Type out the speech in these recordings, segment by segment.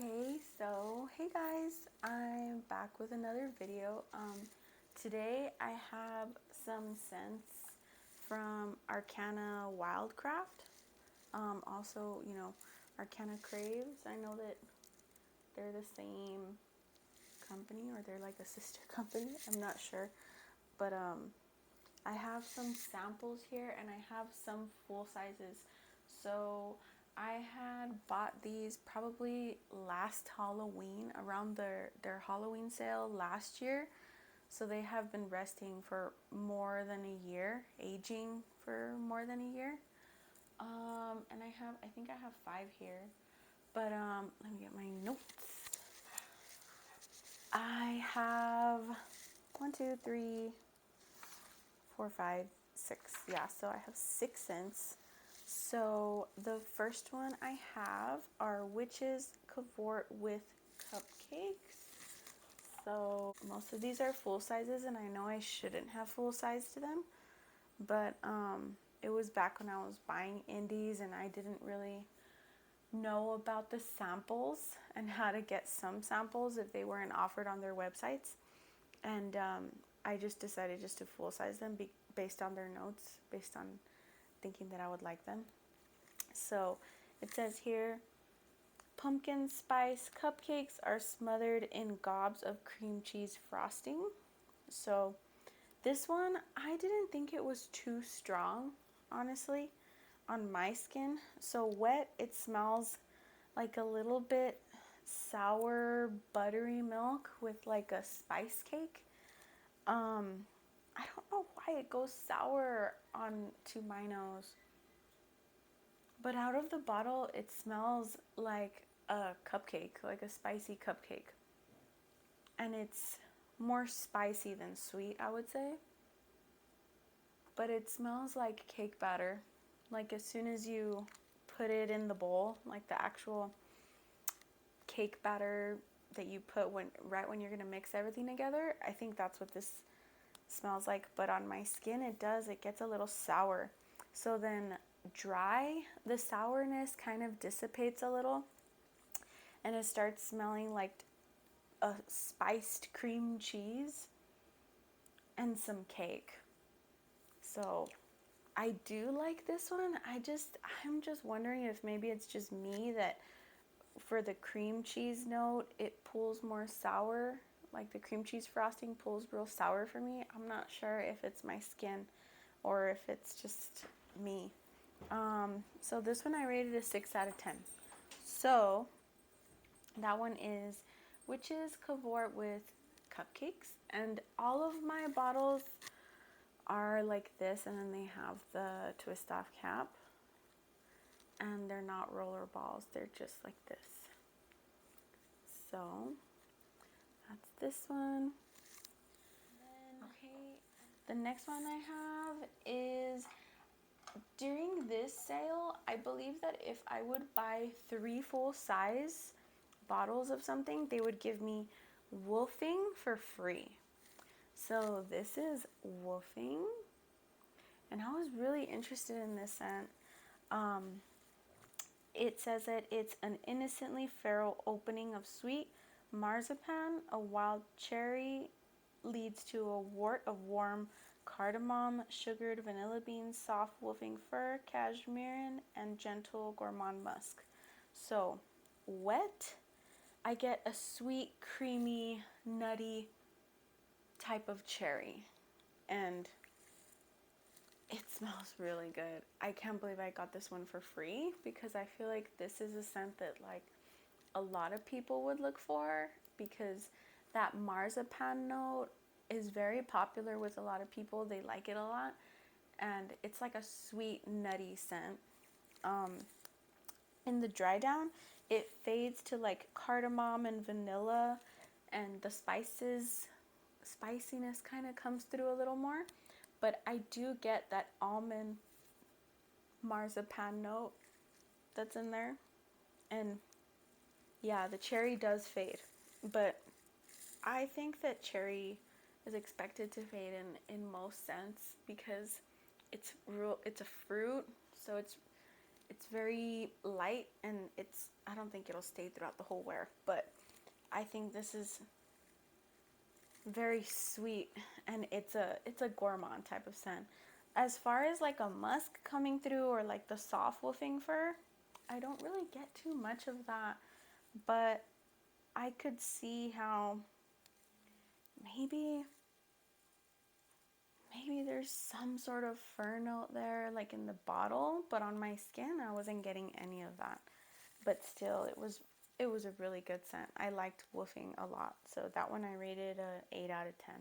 Okay, so hey guys, I'm back with another video. Today I have some scents from Arcana Wildcraft. Also, Arcana Craves. I know that they're the same company or they're like a sister company. I'm not sure, but I have some samples here and I have some full sizes. So I had bought these probably last Halloween, around their Halloween sale last year. So they have been resting for more than a year, aging for more than a year. And I think I have 5 here. But let me get my notes. I have 1, 2, 3, 4, 5, 6. Yeah, so I have 6 scents. So the first one I have are Witch's Cavort with Cupcakes. So most of these are full sizes, and I know I shouldn't have full size to them, but it was back when I was buying indies and I didn't really know about the samples and how to get some samples if they weren't offered on their websites. And I just decided just to full size them based on their notes, based on thinking that I would like them. So it says here, pumpkin spice cupcakes are smothered in gobs of cream cheese frosting. So this one, I didn't think it was too strong, honestly, on my skin. So wet, it smells like a little bit sour, buttery milk with like a spice cake. I don't know why it goes sour on to my nose. But out of the bottle, it smells like a cupcake, like a spicy cupcake. And it's more spicy than sweet, I would say. But it smells like cake batter. Like as soon as you put it in the bowl, like the actual cake batter that you put right when you're going to mix everything together, I think that's what this smells like. But on my skin, it gets a little sour. So then dry, the sourness kind of dissipates a little and it starts smelling like a spiced cream cheese and some cake. So I do like this one. I'm just wondering if maybe it's just me that for the cream cheese note, it pulls more sour. Like the cream cheese frosting pulls real sour for me. I'm not sure if it's my skin or if it's just me. So this one I rated a 6 out of 10. So that one is Witch's Cavort with Cupcakes. And all of my bottles are like this, and then they have the twist off cap. And they're not roller balls, they're just like this. So that's this one. Okay, the next one I have is, during this sale, I believe that if I would buy 3 full size bottles of something, they would give me Wolfing for free. So this is Wolfing, and I was really interested in this scent. It says that it's an innocently feral opening of sweet marzipan, a wild cherry leads to a wort of warm cardamom, sugared vanilla beans, soft wolfing fir, cashmere, and gentle gourmand musk. So wet, I get a sweet, creamy, nutty type of cherry, and it smells really good. I can't believe I got this one for free because I feel like this is a scent that like a lot of people would look for, because that marzipan note is very popular with a lot of people. They like it a lot, and it's like a sweet, nutty scent. In the dry down, it fades to like cardamom and vanilla, and the spiciness kind of comes through a little more. But I do get that almond marzipan note that's in there. And yeah, the cherry does fade. But I think that cherry is expected to fade in most scents because it's a fruit, so it's very light, and it's I don't think it'll stay throughout the whole wear, but I think this is very sweet, and it's a gourmand type of scent. As far as like a musk coming through or like the soft woofing fur, I don't really get too much of that, but I could see how maybe there's some sort of fur note there like in the bottle, but on my skin I wasn't getting any of that. But still, it was a really good scent. I liked woofing a lot, so that one I rated a 8 out of 10.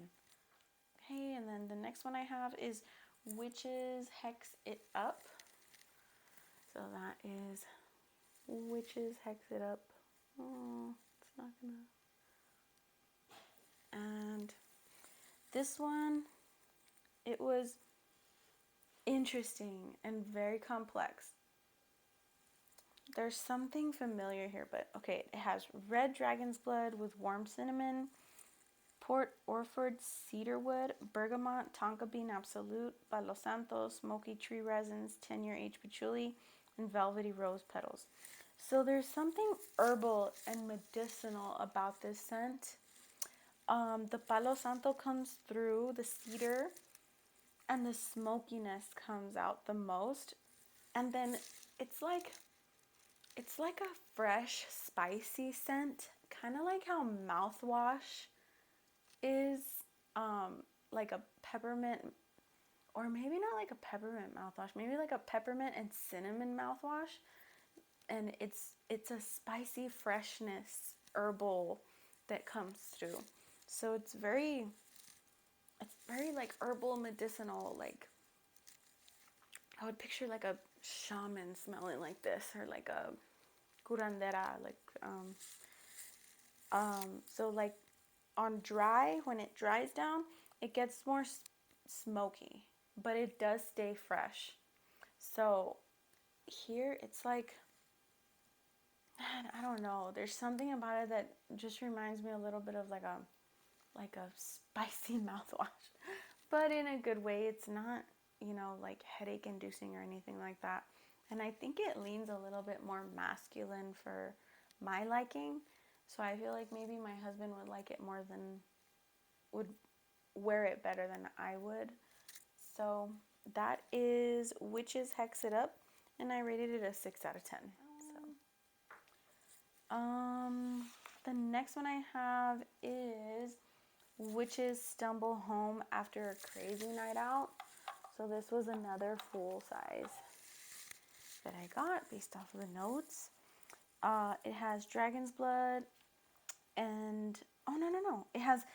Okay, and then the next one I have is Witches Hex It Up. So that is Witches Hex It Up. Oh, it's not gonna. And this one, it was interesting and very complex. There's something familiar here, but okay, it has red dragon's blood with warm cinnamon, Port Orford cedarwood, bergamot, tonka bean absolute, Palo Santo, smoky tree resins, 10-year aged patchouli, and velvety rose petals. So there's something herbal and medicinal about this scent. The Palo Santo comes through, the cedar, and the smokiness comes out the most. And then it's like a fresh, spicy scent, kind of like how mouthwash is, like a peppermint, or maybe not like a peppermint mouthwash, maybe like a peppermint and cinnamon mouthwash, and it's a spicy freshness herbal that comes through. So it's very like herbal medicinal, like I would picture like a shaman smelling like this, or like a curandera, like so like on dry, when it dries down, it gets more smoky, but it does stay fresh. So here it's like, man, I don't know, there's something about it that just reminds me a little bit of like a spicy mouthwash, but in a good way. It's not, like headache inducing or anything like that. And I think it leans a little bit more masculine for my liking. So I feel like maybe my husband would like it more than, would wear it better than I would. So that is Witches Hex It Up, and I rated it a 6 out of 10. The next one I have is Witches Stumble Home After a Crazy Night Out. So this was another full size that I got based off of the notes. It has dragon's blood and, oh no, it has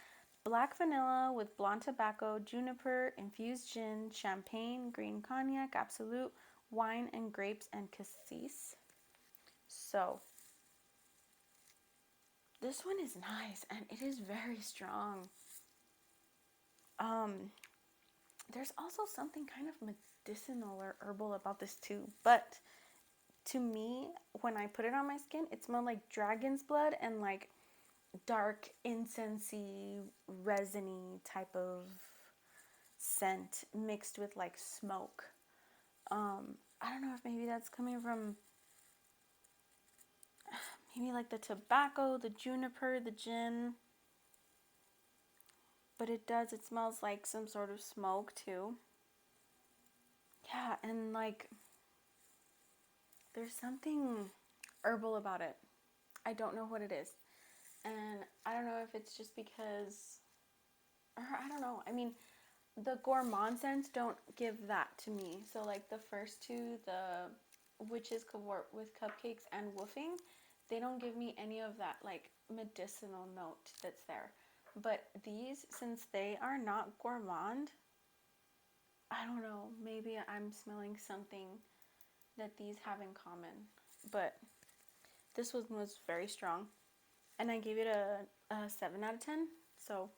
black vanilla with blonde tobacco, juniper, infused gin, champagne, green cognac, absolute, wine and grapes, and cassis. So this one is nice, and it is very strong. There's also something kind of medicinal or herbal about this too, but to me, when I put it on my skin, it smelled like dragon's blood and like dark incensey, resiny type of scent mixed with like smoke. I don't know if maybe that's coming from maybe like the tobacco, the juniper, the gin, but it smells like some sort of smoke too. Yeah, and like there's something herbal about it. I don't know what it is. And I don't know if it's just because, or I don't know. I mean, the gourmand scents don't give that to me. So like the first two, the Witches Cavort with cupcakes and woofing, they don't give me any of that like medicinal note that's there. But these, since they are not gourmand, I don't know, maybe I'm smelling something that these have in common. But this one was very strong, and I gave it a 7 out of 10. So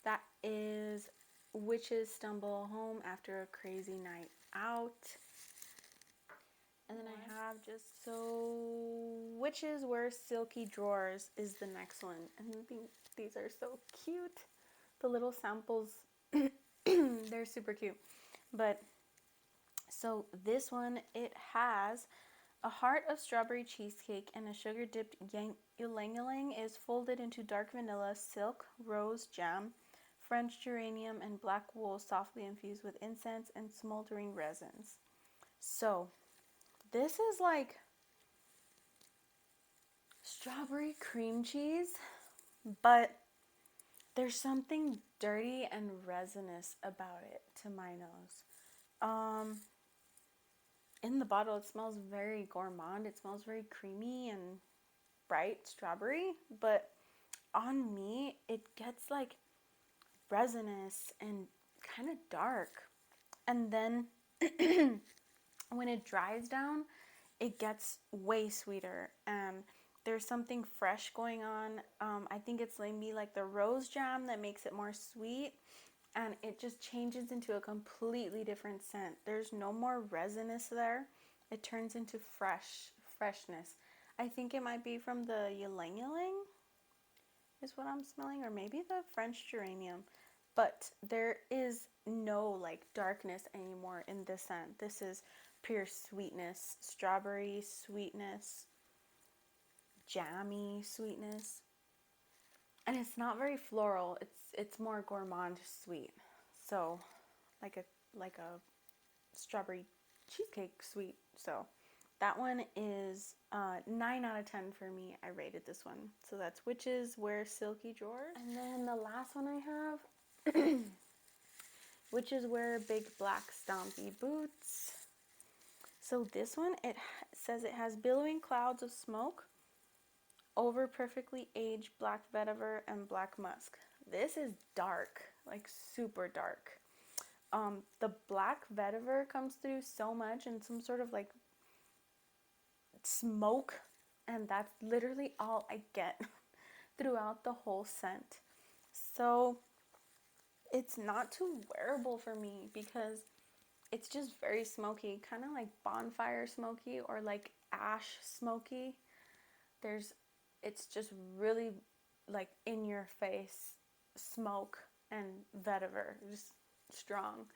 that is Witches Stumble Home After a Crazy Night Out. And then I have Witches Wear Silky Drawers is the next one. And I think these are so cute. The little samples, they're super cute. But so this one, it has A heart of strawberry cheesecake and a sugar-dipped ylang-ylang is folded into dark vanilla, silk, rose jam, French geranium, and black wool softly infused with incense and smoldering resins. So, this is like strawberry cream cheese, but there's something dirty and resinous about it to my nose. In the bottle, it smells very gourmand. It smells very creamy and bright strawberry, but on me, it gets like resinous and kind of dark. And then when it dries down, it gets way sweeter. And there's something fresh going on. I think it's maybe like the rose jam that makes it more sweet. And it just changes into a completely different scent. There's no more resinous there. It turns into freshness. I think it might be from the ylang ylang is what I'm smelling, or maybe the French geranium. But there is no like darkness anymore in this scent. This is pure sweetness, strawberry sweetness, jammy sweetness. And it's not very floral. It's more gourmand sweet. So like a strawberry cheesecake sweet. So that one is 9 out of 10 for me. I rated this one. So that's Witches Wear Silky Drawers. And then the last one I have, Witches Wear Big Black Stompy Boots. So this one, it says it has billowing clouds of smoke over perfectly aged black vetiver and black musk. This is dark, like super dark. The black vetiver comes through so much and some sort of like smoke, and that's literally all I get throughout the whole scent. So it's not too wearable for me because it's just very smoky, kind of like bonfire smoky or like ash smoky. It's just really like in your face smoke and vetiver, just strong.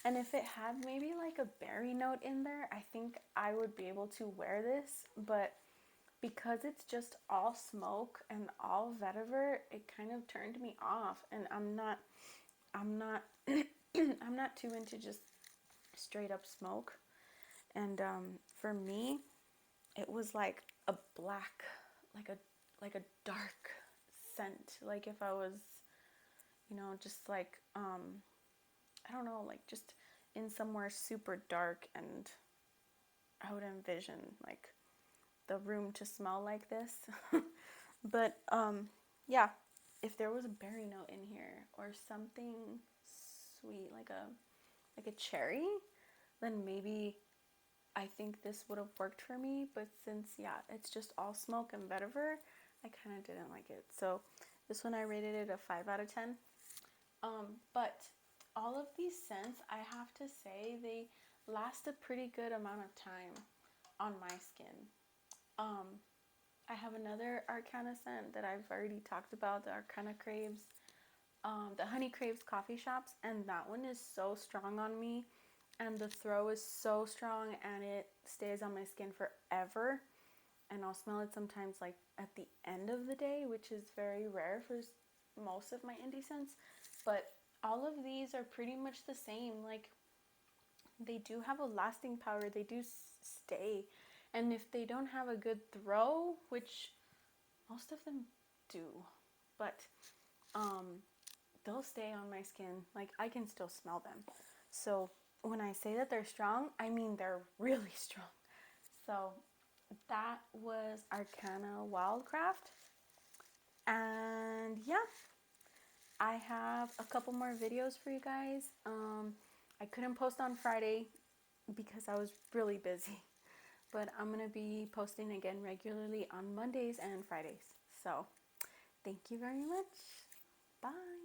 And if it had maybe like a berry note in there, I think I would be able to wear this. But because it's just all smoke and all vetiver, it kind of turned me off. And I'm not I'm not too into just straight up smoke. And for me, it was like a black, like a dark scent. Like if I was, just like I don't know, like just in somewhere super dark, and I would envision like the room to smell like this. But yeah, if there was a berry note in here or something sweet like a cherry, then maybe I think this would have worked for me. But since it's just all smoke and vetiver, I kind of didn't like it. So this one I rated it a 5 out of 10. But all of these scents, I have to say, they last a pretty good amount of time on my skin. I have another Arcana scent that I've already talked about, the Arcana Craves, the Honey Craves coffee shops, and that one is so strong on me, and the throw is so strong, and it stays on my skin forever. And I'll smell it sometimes like at the end of the day, which is very rare for most of my indie scents. But all of these are pretty much the same. Like, they do have a lasting power. They do stay. And if they don't have a good throw, which most of them do, but they'll stay on my skin. Like, I can still smell them. So when I say that they're strong, I mean they're really strong. So that was Arcana Wildcraft. And yeah, I have a couple more videos for you guys. I couldn't post on Friday because I was really busy, but I'm going to be posting again regularly on Mondays and Fridays. So thank you very much. Bye.